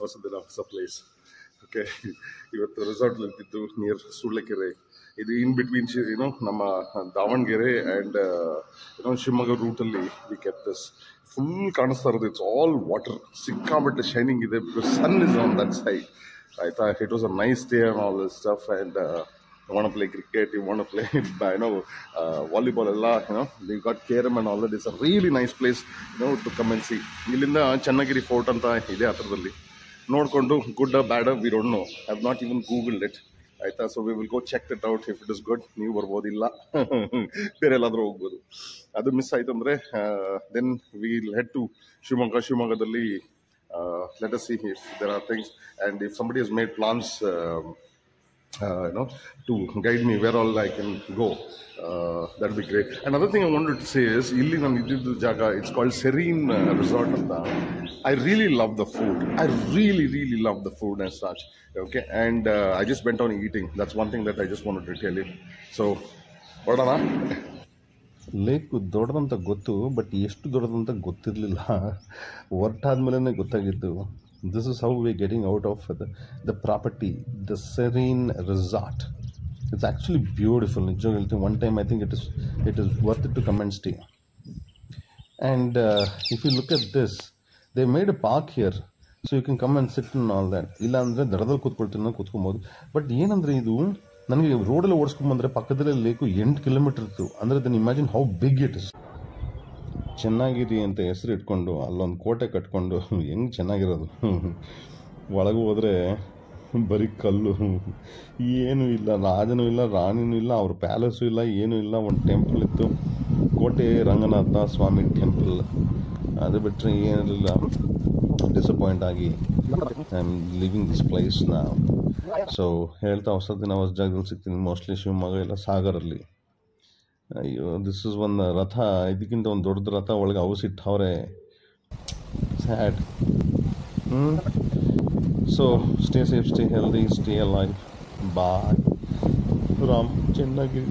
ಹೊಸದಿನ ಹೊಸ place. Okay, ಇವತ್ತು resort ನಿಂತಿದ್ದು ನಿಯರ್ ಸೂಳ್ಳೆಕೆರೆ. ಇದು ಇನ್ ಬಿಟ್ವೀನ್ ನಮ್ಮ ದಾವಣಗೆರೆ ಆ್ಯಂಡ್ ಶಿವಮೊಗ್ಗ ರೂಟಲ್ಲಿ ವಿ ಕೆಪ್ ದಿಸ್. ಫುಲ್ ಕಾಣಿಸ್ತಾ ಇರೋದು, ಇಟ್ಸ್ ಆಲ್ ವಾಟರ್, ಸಿಕ್ಕಾಬಟ್ಟೆ ಶೈನಿಂಗ್ ಇದೆ, because sun is on that side. ಆಯಿತಾ, it was a nice day and all this stuff. And you want to play cricket, you want to play volleyball ಎಲ್ಲ, they got KRM and all that. It's a really nice place to come and see. ಇಲ್ಲಿಂದ Channagiri fort ಅಂತ ಇದೆ ಹತ್ರದಲ್ಲಿ, ನೋಡಿಕೊಂಡು good bad we don't know, I have not even googled it. ಆಯಿತಾ, so we will go check it out. If it is good ನೀವು ಬರ್ಬೋದಿಲ್ಲ, ಬೇರೆ ಎಲ್ಲಾದರೂ ಹೋಗ್ಬೋದು. ಅದು ಮಿಸ್ ಆಯಿತು ಅಂದರೆ then we will head to ಶಿವಮೊಗ್ಗದಲ್ಲಿ let us see if there are things, and if somebody has made plans to guide me where all I can go, that would be great. Another thing I wanted to say is, illi nan ididdu jaga, it's called Serene Resort anta. I really love the food. I really love the food and such. Okay, and I just went on eating. That's one thing that I just wanted to tell you. So ಹೊರಡೋಣ. Lake ದೊಡ್ಡದಂತ ಗೊತ್ತು, but ಎಷ್ಟು ದೊಡ್ಡದಂತ ಗೊತ್ತಿರಲಿಲ್ಲ. ಹೊರಟಾದ್ಮೇಲೆ ಗೊತ್ತಾಗಿತ್ತು. This is how we're getting out of the property, the Serene Resort. It's actually beautiful. One time I think it is worth it to come and stay. And if you look at this, they made a park here, so you can come and sit and all that. ಇಲ್ಲ ಅಂದರೆ ದಡದಲ್ಲಿ ಕೂತ್ಕೊಳ್ಬೋದು. But ಏನಂದರೆ ಇದು ನನಗೆ ರೋಡಲ್ಲಿ ಓಡಿಸ್ಕೊಂಡ್ಬಂದರೆ ಪಕ್ಕದಲ್ಲೇ lake 8 kilometre ಇತ್ತು. ಅಂದರೆ then imagine how big it is. Channagiri ಅಂತ ಹೆಸರು ಇಟ್ಕೊಂಡು ಅಲ್ಲೊಂದು ಕೋಟೆ ಕಟ್ಕೊಂಡು ಹೆಂಗೆ ಚೆನ್ನಾಗಿರೋದು. ಒಳಗೆ ಹೋದರೆ ಬರೀ ಕಲ್ಲು, ಏನೂ ಇಲ್ಲ, ರಾಜನೂ ಇಲ್ಲ, ರಾಣಿನೂ ಇಲ್ಲ, ಅವ್ರ ಪ್ಯಾಲೇಸು ಇಲ್ಲ, ಏನೂ ಇಲ್ಲ. ಒಂದು ಟೆಂಪಲ್ ಇತ್ತು, ಕೋಟೆ ರಂಗನಾಥ ಸ್ವಾಮಿ ಟೆಂಪಲ್. ಅದು ಬಿಟ್ಟರೆ ಏನಿರಲಿಲ್ಲ. ಡಿಸಪಾಯಿಂಟ್ ಆಗಿ I am living this place ನಾವು. ಸೊ ಹೇಳ್ತಾ ಹೊಸ ದಿನ ಹೊಸ ಜಾಗದಲ್ಲಿ ಸಿಗ್ತೀನಿ, ಮೋಸ್ಟ್ಲಿ ಶಿವಮೊಗ್ಗ ಇಲ್ಲ ಸಾಗರಲ್ಲಿ. ಅಯ್ಯೋ, ದಿಸ್ ಇಸ್ ಒಂದು ರಥ, ಇದಕ್ಕಿಂತ ಒಂದು ದೊಡ್ಡದು ರಥ ಒಳಗೆ ಔಸಿಟ್ಟವ್ರೆ. Sad. So stay safe, stay healthy, stay alive. Bye. Ram, ಚೆನ್ನಾಗಿ.